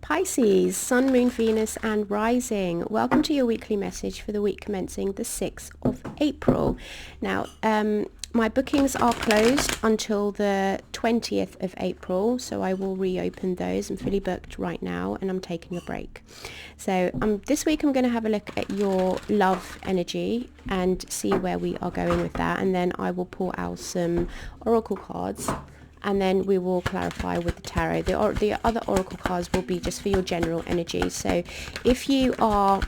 Pisces, Sun, Moon, Venus and Rising. Welcome to your weekly message for the week commencing the 6th of April. Now, my bookings are closed until the 20th of April, so I will reopen those. I'm fully booked right now and I'm taking a break. So this week I'm going to have a look at your love energy and see where we are going with that, and then I will pull out some oracle cards. And then we will clarify with the tarot. The other oracle cards will be just for your general energy. So if you are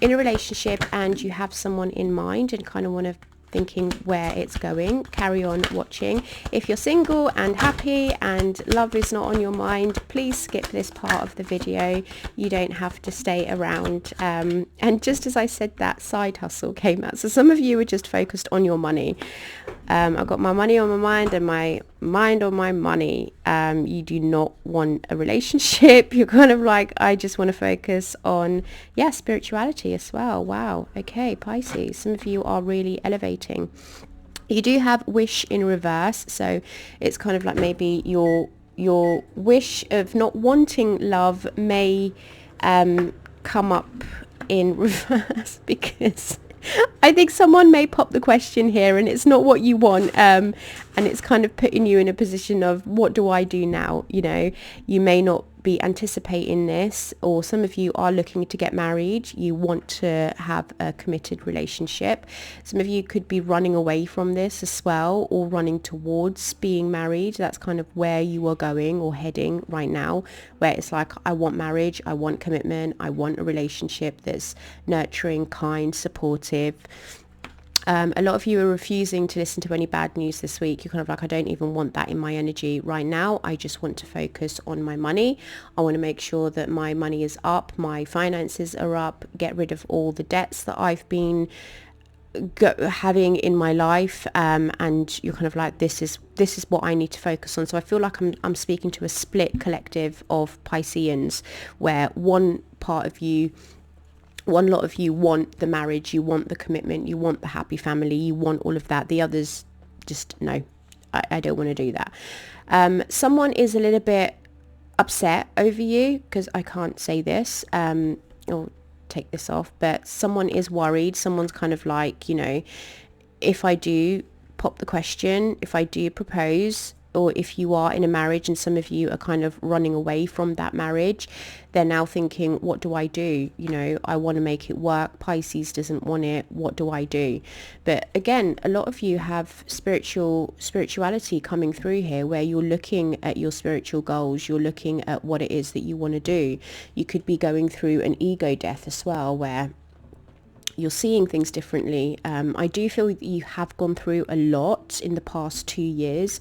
in a relationship and you have someone in mind and kind of want to thinking where it's going, carry on watching. If you're single and happy and love is not on your mind, please skip this part of the video. You don't have to stay around. And just as I said that, side hustle came out. So some of you are just focused on your money. I've got my money on my mind and my mind on my money. You do not want a relationship. You're kind of like, I just want to focus on, spirituality as well. Wow. Okay, Pisces. Some of you are really elevating. You do have wish in reverse. So it's kind of like maybe your wish of not wanting love may come up in reverse because I think someone may pop the question here and it's not what you want, and it's kind of putting you in a position of what do I do now? You know, you may not be anticipating this, or some of you are looking to get married. You want to have a committed relationship. Some of you could be running away from this as well, or running towards being married. That's kind of where you are going or heading right now, where it's like, I want marriage, I want commitment, I want a relationship that's nurturing, kind, supportive. A lot of you are refusing to listen to any bad news this week. You're kind of like, I don't even want that in my energy right now. I just want to focus on my money. I want to make sure that my money is up, my finances are up, get rid of all the debts that I've been having in my life, and you're kind of like, this is what I need to focus on. So I feel like I'm speaking to a split collective of Pisceans, where one lot of you want the marriage, you want the commitment, you want the happy family, you want all of that. The others just, no, I don't want to do that. Someone is a little bit upset over you, because I can't say this, or take this off, but someone is worried. Someone's kind of like, if I do pop the question, if I do propose, or if you are in a marriage and some of you are kind of running away from that marriage, they're now thinking, what do I do? I want to make it work. Pisces doesn't want it. What do I do? But again, a lot of you have spirituality coming through here, where you're looking at your spiritual goals. You're looking at what it is that you want to do. You could be going through an ego death as well, where you're seeing things differently. I do feel that you have gone through a lot in the past 2 years,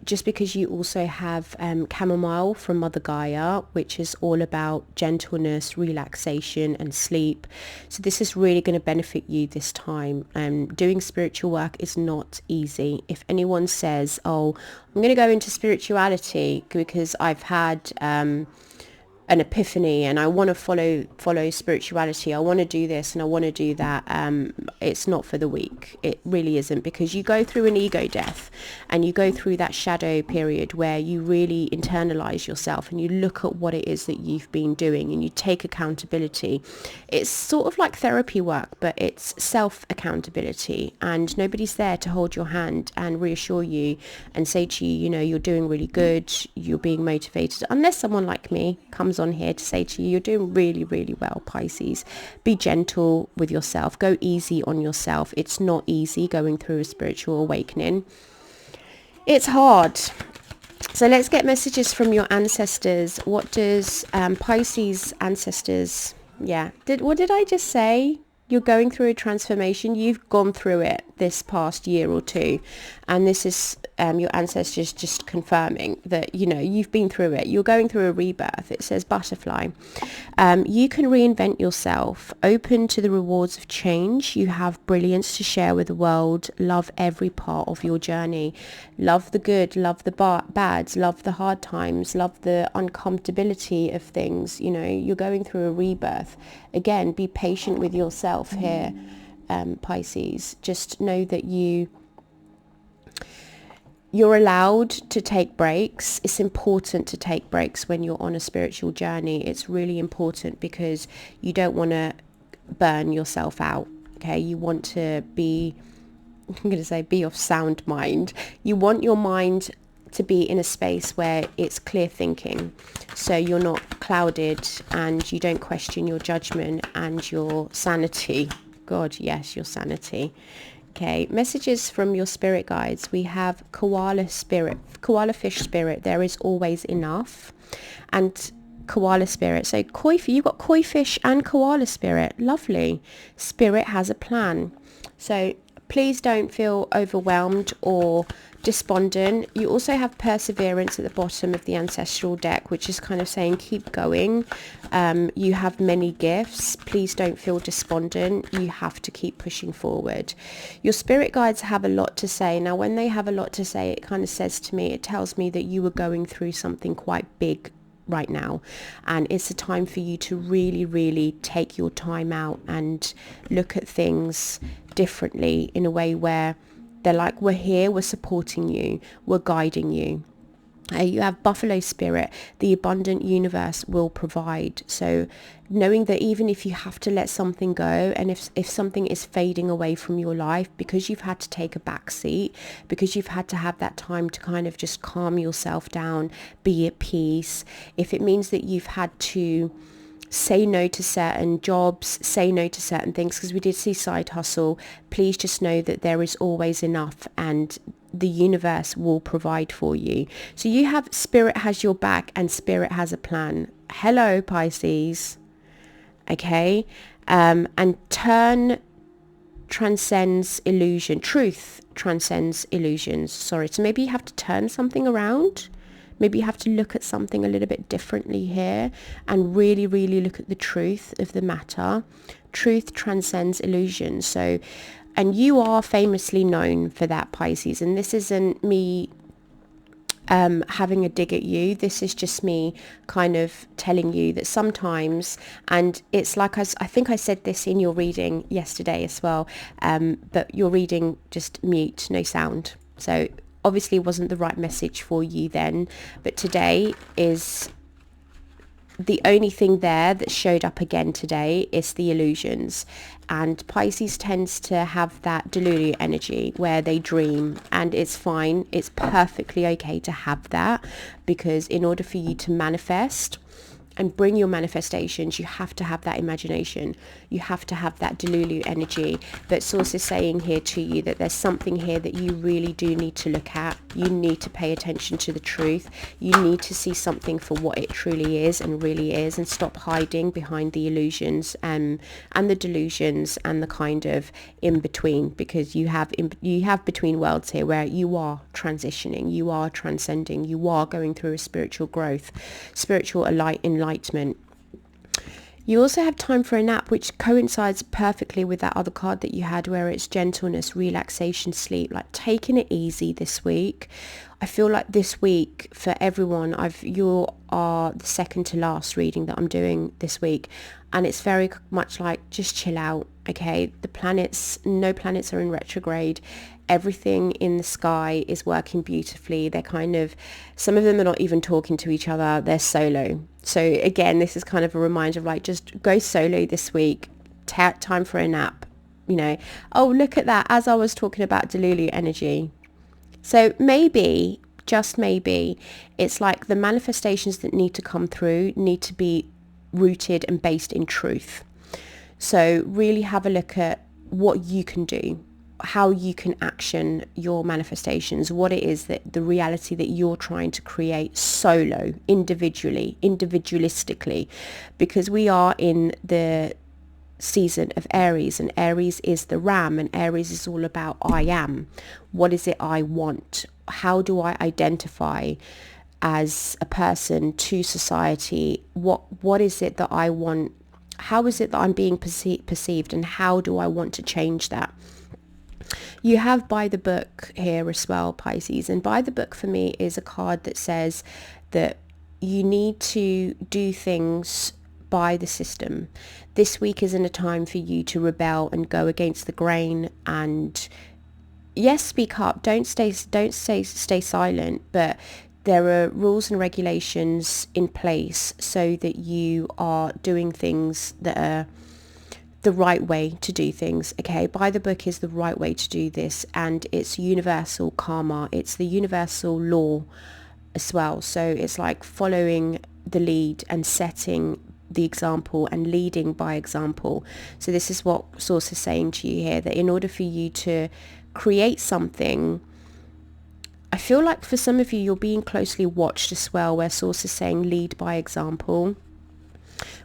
just because you also have chamomile from Mother Gaia, which is all about gentleness, relaxation and sleep. So this is really going to benefit you this time. Doing spiritual work is not easy. If anyone says, oh, I'm going to go into spirituality because I've had an epiphany and I want to follow spirituality, I want to do this and I want to do that, it's not for the weak. It really isn't, because you go through an ego death and you go through that shadow period where you really internalize yourself and you look at what it is that you've been doing and you take accountability. It's sort of like therapy work, but it's self accountability, and nobody's there to hold your hand and reassure you and say to you, you're doing really good, you're being motivated, unless someone like me comes on here to say to you, you're doing really, really well, Pisces. Be gentle with yourself. Go easy on yourself. It's not easy going through a spiritual awakening. It's hard. So let's get messages from your ancestors. What does Pisces ancestors, what did I just say? You're going through a transformation. You've gone through it this past year or two, and this is your ancestors just confirming that you've been through it. You're going through a rebirth. It says butterfly. You can reinvent yourself, open to the rewards of change. You have brilliance to share with the world. Love every part of your journey. Love the good, love the bads, love the hard times, love the uncomfortability of things. You're going through a rebirth. Again, be patient with yourself here, Pisces. Just know that You're allowed to take breaks. It's important to take breaks when you're on a spiritual journey. It's really important because you don't want to burn yourself out. Okay, you want to be, I'm going to say, be of sound mind. You want your mind to be in a space where it's clear thinking, so you're not clouded and you don't question your judgment and your sanity. God, yes, your sanity. Okay, messages from your spirit guides. We have koala spirit, koala fish spirit. There is always enough. And koala spirit. So you've got koi fish and koala spirit. Lovely. Spirit has a plan. So please don't feel overwhelmed or despondent. You also have perseverance at the bottom of the ancestral deck, which is kind of saying keep going. You have many gifts. Please don't feel despondent. You have to keep pushing forward. Your spirit guides have a lot to say. Now, when they have a lot to say, it kind of says to me, it tells me that you are going through something quite big right now, and it's a time for you to really take your time out and look at things differently, in a way where they're like, we're here, we're supporting you, we're guiding you. You have buffalo spirit. The abundant universe will provide. So knowing that even if you have to let something go, and if something is fading away from your life because you've had to take a back seat, because you've had to have that time to kind of just calm yourself down, be at peace, if it means that you've had to say no to certain jobs, say no to certain things, because we did see side hustle, please just know that there is always enough and the universe will provide for you. So you have spirit has your back and spirit has a plan. Hello, Pisces. Okay. And turn transcends illusion. Truth transcends illusions. Sorry. So maybe you have to turn something around. Maybe you have to look at something a little bit differently here and really look at the truth of the matter. Truth transcends illusion. So, and you are famously known for that, Pisces. And this isn't me having a dig at you. This is just me kind of telling you that sometimes, and it's like I think I said this in your reading yesterday as well, but your reading just mute, no sound. So obviously it wasn't the right message for you then, but today is the only thing there that showed up again today is the illusions. And Pisces tends to have that delulu energy where they dream, and it's fine. It's perfectly okay to have that, because in order for you to manifest and bring your manifestations, you have to have that imagination. You have to have that delulu energy. But Source is saying here to you that there's something here that you really do need to look at. You need to pay attention to the truth. You need to see something for what it truly is and really is, and stop hiding behind the illusions and the delusions and the kind of in between, because you have between worlds here where you are transitioning, you are transcending, you are going through a spiritual growth, spiritual enlightenment. You also have time for a nap, which coincides perfectly with that other card that you had where it's gentleness, relaxation, sleep, like taking it easy this week. I feel like this week for everyone, you are the second to last reading that I'm doing this week, and it's very much like just chill out, okay? No planets are in retrograde. Everything in the sky is working beautifully. They're kind of, some of them are not even talking to each other. They're solo. So again, this is kind of a reminder of like, just go solo this week. Time for a nap, you know. Oh, look at that. As I was talking about delulu energy. So maybe, just maybe, it's like the manifestations that need to come through need to be rooted and based in truth. So really have a look at what you can do, how you can action your manifestations, what it is that the reality that you're trying to create solo, individualistically, because we are in the season of Aries, and Aries is the ram, and Aries is all about I am. What is it I want? How do I identify as a person to society? What is it that I want? How is it that I'm being perceived, and how do I want to change that? You have by the book here as well, Pisces, and by the book for me is a card that says that you need to do things by the system. This week isn't a time for you to rebel and go against the grain and yes, speak up. Don't stay silent, but there are rules and regulations in place so that you are doing things that are the right way to do things. Okay, by the book is the right way to do this, and it's universal karma. It's the universal law as well. So it's like following the lead and setting the example and leading by example. So this is what Source is saying to you here, that in order for you to create something, I feel like for some of you, you're being closely watched as well, where Source is saying lead by example.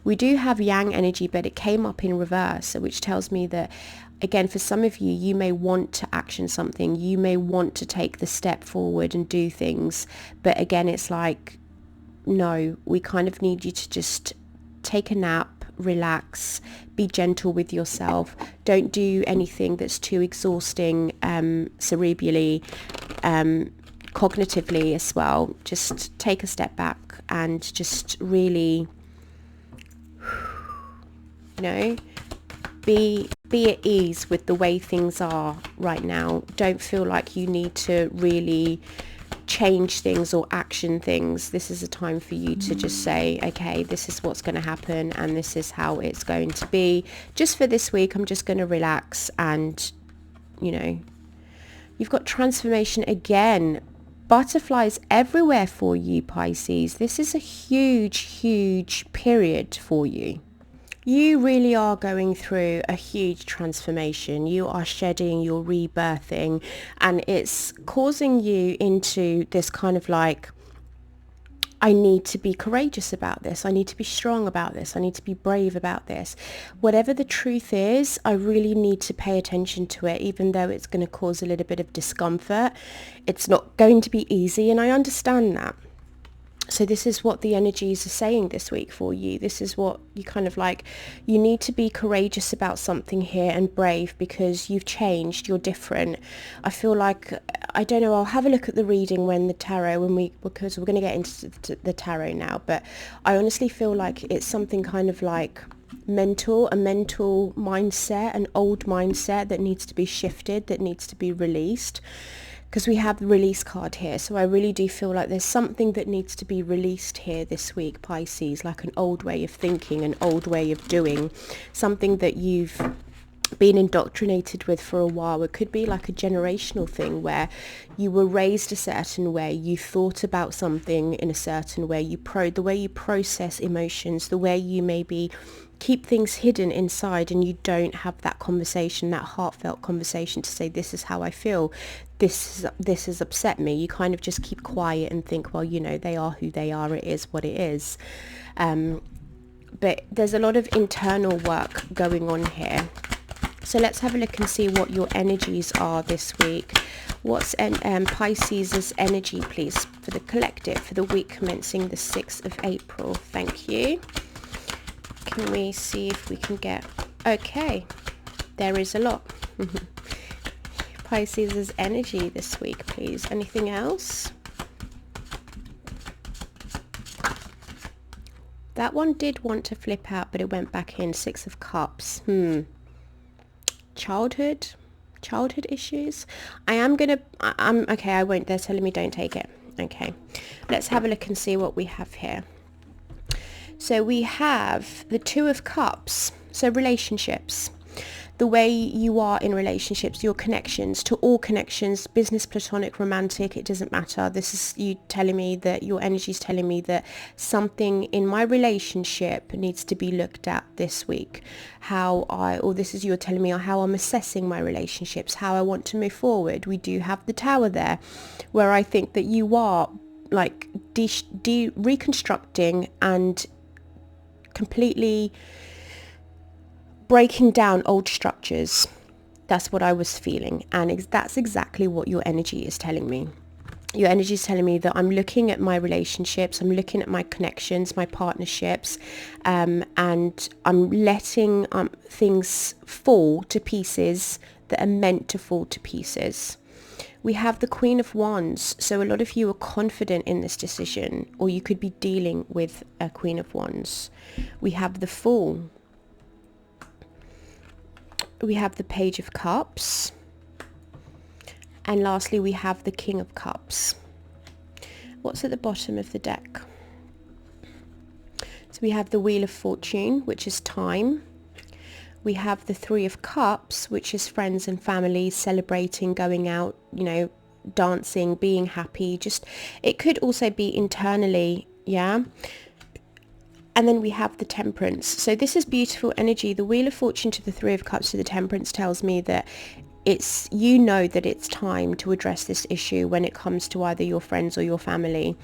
We do have yang energy, but it came up in reverse, which tells me that, again, for some of you, you may want to action something. You may want to take the step forward and do things. But again, it's like, no, we kind of need you to just take a nap, relax, be gentle with yourself. Don't do anything that's too exhausting cerebrally, cognitively as well. Just take a step back and just really, be at ease with the way things are right now. Don't feel like you need to really change things or action things. This is a time for you to just say, okay, this is what's going to happen and this is how it's going to be. Just for this week, I'm just going to relax. And you've got transformation again. Butterflies everywhere for you, Pisces. This is a huge period for you. You really are going through a huge transformation. You are shedding, you're rebirthing, and it's causing you into this kind of like, I need to be courageous about this. I need to be strong about this. I need to be brave about this. Whatever the truth is, I really need to pay attention to it, even though it's going to cause a little bit of discomfort. It's not going to be easy, and I understand that. So this is what the energies are saying this week for you. This is what you kind of like, you need to be courageous about something here and brave, because you've changed, you're different. I feel like, I don't know, I'll have a look at the reading when the tarot, because we're going to get into the tarot now, but I honestly feel like it's something kind of like a mental mindset, an old mindset that needs to be shifted, that needs to be released. Because we have the release card here. So I really do feel like there's something that needs to be released here this week, Pisces, like an old way of thinking, an old way of doing, something that you've been indoctrinated with for a while. It could be like a generational thing where you were raised a certain way, you thought about something in a certain way, the way you process emotions, the way you maybe keep things hidden inside, and you don't have that conversation, that heartfelt conversation to say, this is how I feel, this has upset me. You kind of just keep quiet and think, well, they are who they are, it is what it is. But there's a lot of internal work going on here. So let's have a look and see what your energies are this week. What's Pisces' energy, please, for the collective, for the week commencing the 6th of April? Thank you. Can we see if we can get... Okay, there is a lot. Pisces' energy this week, please. Anything else? That one did want to flip out, but it went back in. 6 of Cups. Childhood issues. I'm okay, I won't. They're telling me don't take it. Okay, let's have a look and see what we have here. So we have the 2 of Cups. So relationships, the way you are in relationships, your connections, to all connections, business, platonic, romantic, it doesn't matter. This is you telling me that your energy is telling me that something in my relationship needs to be looked at this week. This is you're telling me how I'm assessing my relationships, how I want to move forward. We do have the Tower there, where I think that you are like reconstructing and completely breaking down old structures. That's what I was feeling, and that's exactly what your energy is telling me. Your energy is telling me that I'm looking at my relationships, I'm looking at my connections, my partnerships, and I'm letting things fall to pieces that are meant to fall to pieces. We have the Queen of Wands, so a lot of you are confident in this decision, or you could be dealing with a Queen of Wands. We have the Fool. We have the Page of Cups. And lastly, we have the King of Cups. What's at the bottom of the deck? So we have the Wheel of Fortune, which is time. We have the Three of Cups, which is friends and family celebrating, going out, you know, dancing, being happy. Just, it could also be internally, yeah. And then we have the Temperance. So this is beautiful energy. The Wheel of Fortune to the Three of Cups to the Temperance tells me that it's, you know, that it's time to address this issue when it comes to either your friends or your family.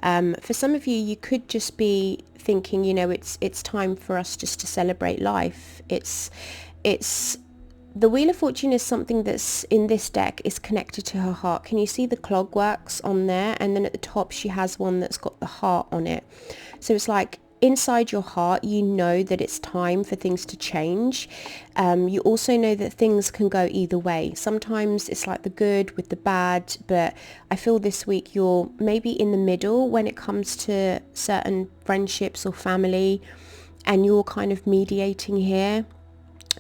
For some of you, you could just be thinking, you know, it's time for us just to celebrate life. It's the Wheel of Fortune is something that's in this deck is connected to her heart. Can you see the clogworks on there? And then at the top, she has one that's got the heart on it. So it's like, inside your heart, you know that it's time for things to change. You also know that things can go either way. Sometimes it's like the good with the bad, but I feel this week you're maybe in the middle when it comes to certain friendships or family, and you're kind of mediating here.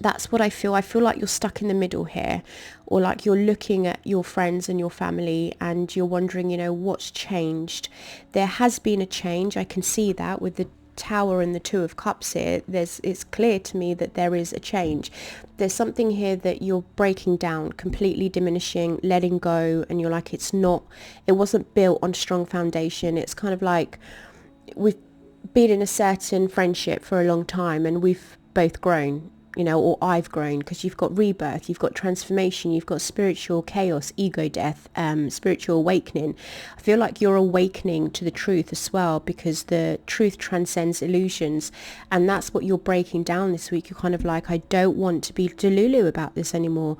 That's what I feel. I feel like you're stuck in the middle here, or like you're looking at your friends and your family and you're wondering, you know, what's changed. There has been a change. I can see that with the Tower and the Two of Cups here. It's clear to me that there is a change. There's something here that you're breaking down, completely diminishing, letting go, and you're like, it wasn't built on a strong foundation. It's kind of like we've been in a certain friendship for a long time and we've both grown, you know, or I've grown, because you've got rebirth, you've got transformation, you've got spiritual chaos, ego death, spiritual awakening. I feel like you're awakening to the truth as well, because the truth transcends illusions, and that's what you're breaking down this week. You're kind of like, I don't want to be delulu about this anymore.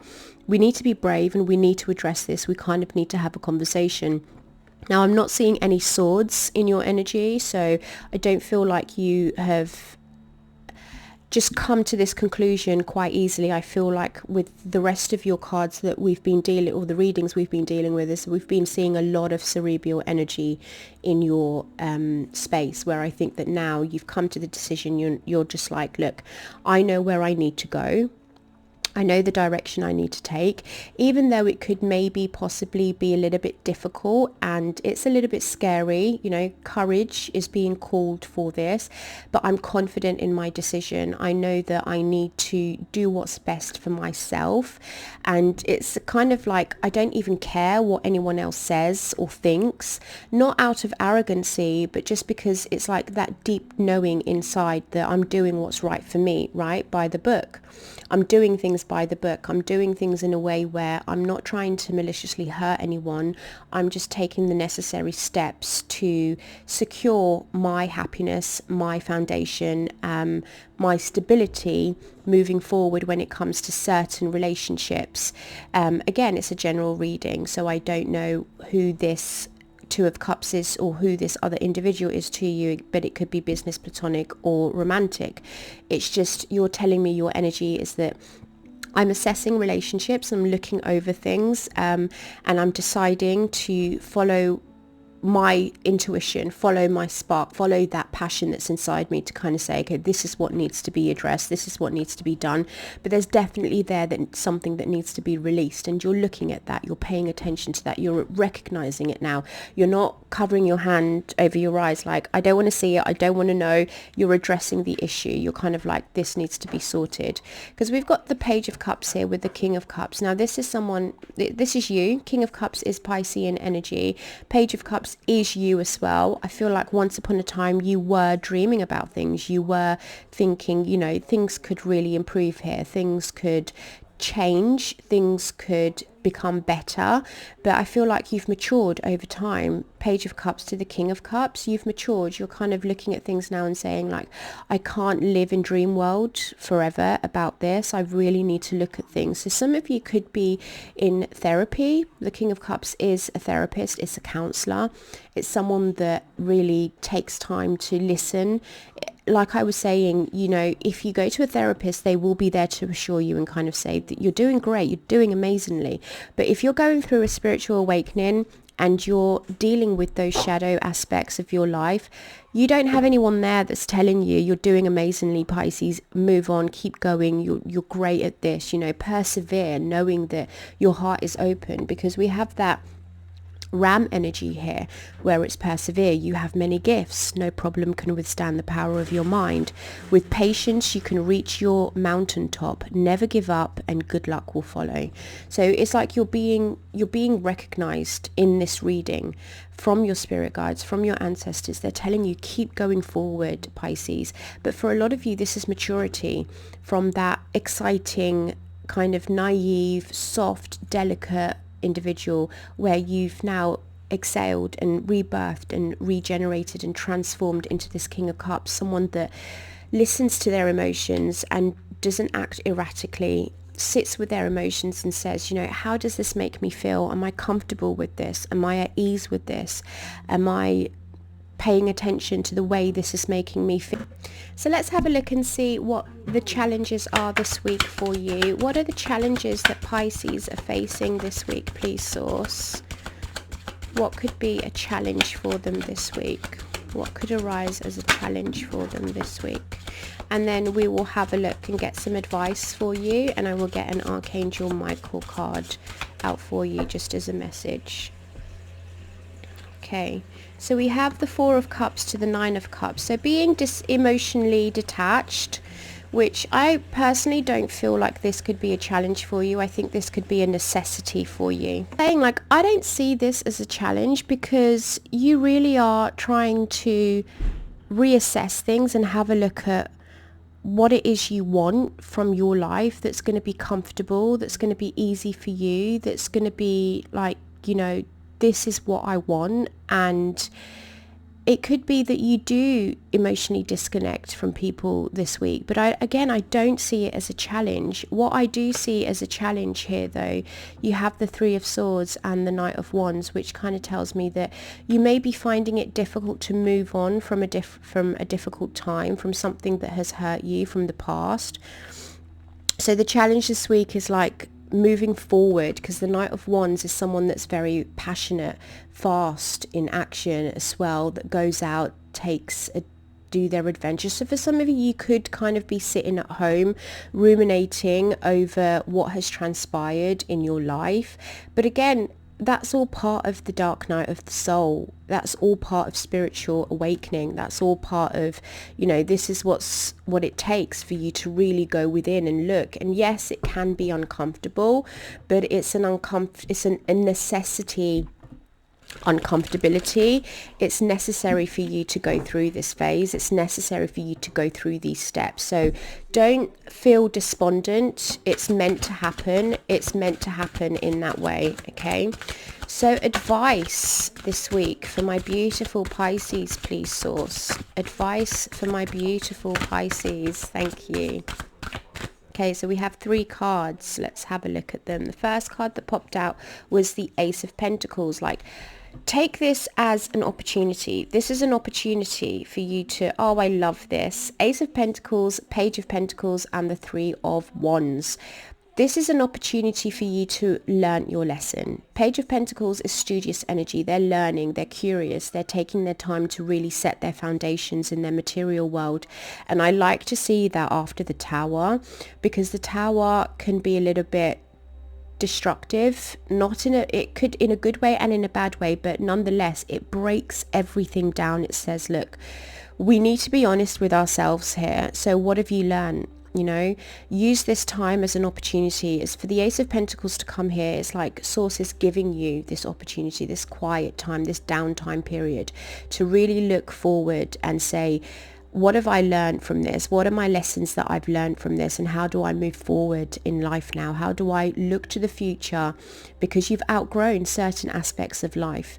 We need to be brave and we need to address this. We kind of need to have a conversation. Now, I'm not seeing any swords in your energy, so I don't feel like you have just come to this conclusion quite easily. I feel like with the rest of your cards that we've been dealing, or the readings we've been dealing with, is we've been seeing a lot of cerebral energy in your space, where I think that now you've come to the decision, you're just like, look, I know where I need to go. I know the direction I need to take, even though it could maybe possibly be a little bit difficult and it's a little bit scary. You know, courage is being called for this, but I'm confident in my decision. I know that I need to do what's best for myself, and it's kind of like, I don't even care what anyone else says or thinks, not out of arrogancy, but just because it's like that deep knowing inside that I'm doing what's right for me, right? By the book. I'm doing things by the book. I'm doing things in a way where I'm not trying to maliciously hurt anyone. I'm just taking the necessary steps to secure my happiness, my foundation, my stability moving forward when it comes to certain relationships. Again, it's a general reading, so I don't know who this Two of Cups is or who this other individual is to you, but it could be business, platonic or romantic. It's just, you're telling me your energy is that I'm assessing relationships, I'm looking over things, and I'm deciding to follow my intuition, follow my spark, follow that passion that's inside me to kind of say, okay, this is what needs to be addressed, this is what needs to be done. But there's definitely that something that needs to be released, and you're looking at that, you're paying attention to that, you're recognizing it now. You're not covering your hand over your eyes like, I don't want to see it, I don't want to know. You're addressing the issue. You're kind of like, this needs to be sorted. Because we've got the Page of Cups here with the King of Cups. Now this is someone, this is you. King of Cups is Piscean energy. Page of Cups is you as well. I feel like once upon a time you were dreaming about things. You were thinking, you know, things could really improve here. Things could change. Things could become better. But I feel like you've matured over time. Page of Cups to the King of Cups. You've matured. You're kind of looking at things now and saying like, I can't live in dream world forever about this. I really need to look at things. So some of you could be in therapy. The King of Cups is a therapist. It's a counselor. It's someone that really takes time to listen. Like I was saying, you know, if you go to a therapist, they will be there to assure you and kind of say that you're doing great, you're doing amazingly. But if you're going through a spiritual awakening and you're dealing with those shadow aspects of your life, you don't have anyone there that's telling you you're doing amazingly, Pisces, move on, keep going, you're great at this, persevere, knowing that your heart is open, because we have that Ram energy here where it's persevere. You have many gifts, no problem can withstand the power of your mind. With patience you can reach your mountaintop, never give up, and good luck will follow. So it's like you're being recognized in this reading from your spirit guides, from your ancestors. They're telling you keep going forward, Pisces. But for a lot of you, this is maturity from that exciting kind of naive, soft, delicate individual where you've now exhaled and rebirthed and regenerated and transformed into this King of Cups, someone that listens to their emotions and doesn't act erratically, sits with their emotions and says, how does this make me feel? Am I comfortable with this? Am I at ease with this? Am I paying attention to the way this is making me feel? So let's have a look and see what the challenges are this week for you. What are the challenges that Pisces are facing this week, please, Source? What could be a challenge for them this week? What could arise as a challenge for them this week? And then we will have a look and get some advice for you, and I will get an Archangel Michael card out for you just as a message. Okay, so we have the Four of Cups to the Nine of Cups. So being emotionally detached, which I personally don't feel like this could be a challenge for you. I think this could be a necessity for you. Saying like, I don't see this as a challenge because you really are trying to reassess things and have a look at what it is you want from your life that's going to be comfortable, that's going to be easy for you, that's going to be like, this is what I want. And it could be that you do emotionally disconnect from people this week, but I don't see it as a challenge. What I do see as a challenge here, though, you have the Three of Swords and the Knight of Wands, which kind of tells me that you may be finding it difficult to move on from a difficult time, from something that has hurt you from the past. So the challenge this week is like moving forward, because the Knight of Wands is someone that's very passionate, fast in action as well, that goes out, do their adventures. So for some of you, you could kind of be sitting at home ruminating over what has transpired in your life. But again, that's all part of the dark night of the soul. That's all part of spiritual awakening. That's all part of, this is what it takes for you to really go within and look. And yes, it can be uncomfortable, but it's a necessity. Uncomfortability. It's necessary for you to go through this phase. It's necessary for you to go through these steps. So don't feel despondent. It's meant to happen. It's meant to happen in that way. Okay. So advice this week for my beautiful Pisces, please, Source. Advice for my beautiful Pisces. Thank you. Okay, so we have 3 cards. Let's have a look at them. The first card that popped out was the Ace of Pentacles. Like, take this as an opportunity. This is an opportunity for you to, I love this. Ace of Pentacles, Page of Pentacles, and the Three of Wands. This is an opportunity for you to learn your lesson. Page of Pentacles is studious energy. They're learning, they're curious, they're taking their time to really set their foundations in their material world. And I like to see that after the Tower, because the Tower can be a little bit destructive, it could in a good way and in a bad way, but nonetheless, it breaks everything down. It says, look, we need to be honest with ourselves here. So what have you learned? Use this time as an opportunity. It's for the Ace of Pentacles to come here. It's like Source is giving you this opportunity, this quiet time, this downtime period to really look forward and say, what have I learned from this? What are my lessons that I've learned from this? And how do I move forward in life now? How do I look to the future? Because you've outgrown certain aspects of life.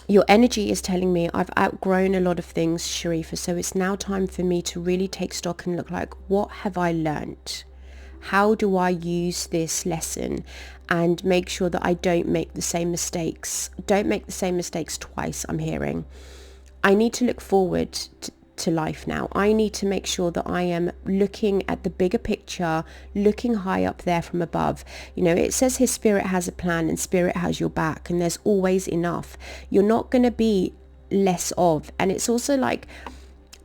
Your energy is telling me I've outgrown a lot of things, Sheriffa, so it's now time for me to really take stock and look like, what have I learnt? How do I use this lesson and make sure that I don't make the same mistakes? Don't make the same mistakes twice, I'm hearing. I need to look forward to life now. I need to make sure that I am looking at the bigger picture, looking high up there from above. You know, it says his spirit has a plan and spirit has your back, and there's always enough. You're not going to be less of. And it's also like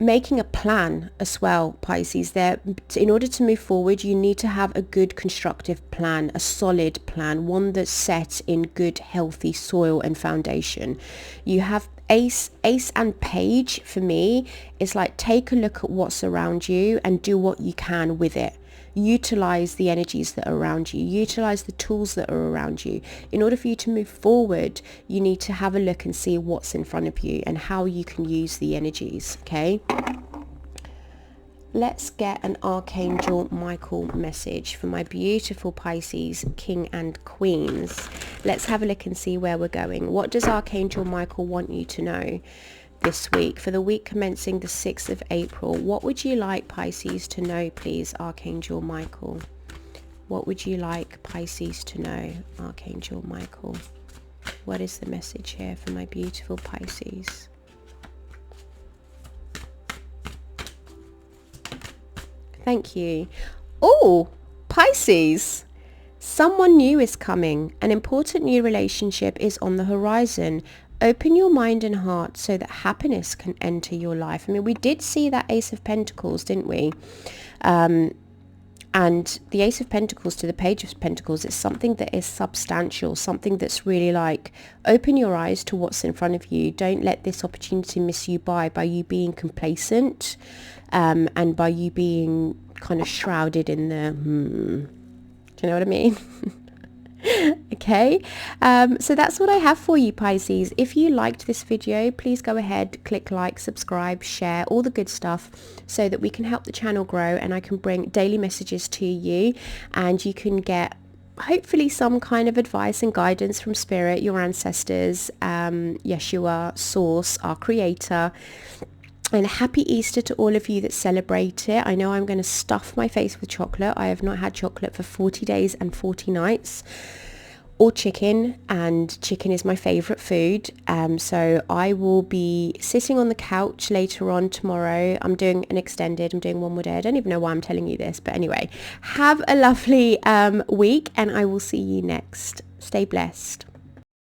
making a plan as well, Pisces. There, in order to move forward, you need to have a good constructive plan, a solid plan, one that's set in good healthy soil and foundation. You have ace and page. For me, it's like, take a look at what's around you and do what you can with it. Utilize the energies that are around you, utilize the tools that are around you. In order for you to move forward, you need to have a look and see what's in front of you and how you can use the energies. Okay, let's get an Archangel Michael message for my beautiful Pisces king and queens. Let's have a look and see where we're going. What does Archangel Michael want you to know this week, for the week commencing the 6th of April? What would you like Pisces to know, please, Archangel Michael? What would you like Pisces to know, Archangel Michael? What is the message here for my beautiful Pisces? Thank you. Oh, Pisces, someone new is coming. An important new relationship is on the horizon. Open your mind and heart so that happiness can enter your life. I mean, we did see that Ace of Pentacles, didn't we? And the Ace of Pentacles to the Page of Pentacles is something that is substantial, something that's really like, open your eyes to what's in front of you. Don't let this opportunity miss you by you being complacent, and by you being kind of shrouded in the, do you know what I mean? Okay, so that's what I have for you, Pisces. If you liked this video, please go ahead, click like, subscribe, share, all the good stuff, so that we can help the channel grow and I can bring daily messages to you, and you can get hopefully some kind of advice and guidance from Spirit, your ancestors, Yeshua, Source, our Creator. And happy Easter to all of you that celebrate it. I know I'm going to stuff my face with chocolate. I have not had chocolate for 40 days and 40 nights. Or chicken, and chicken is my favourite food. So I will be sitting on the couch later on tomorrow. I'm doing one more day. I don't even know why I'm telling you this. But anyway, have a lovely week, and I will see you next. Stay blessed.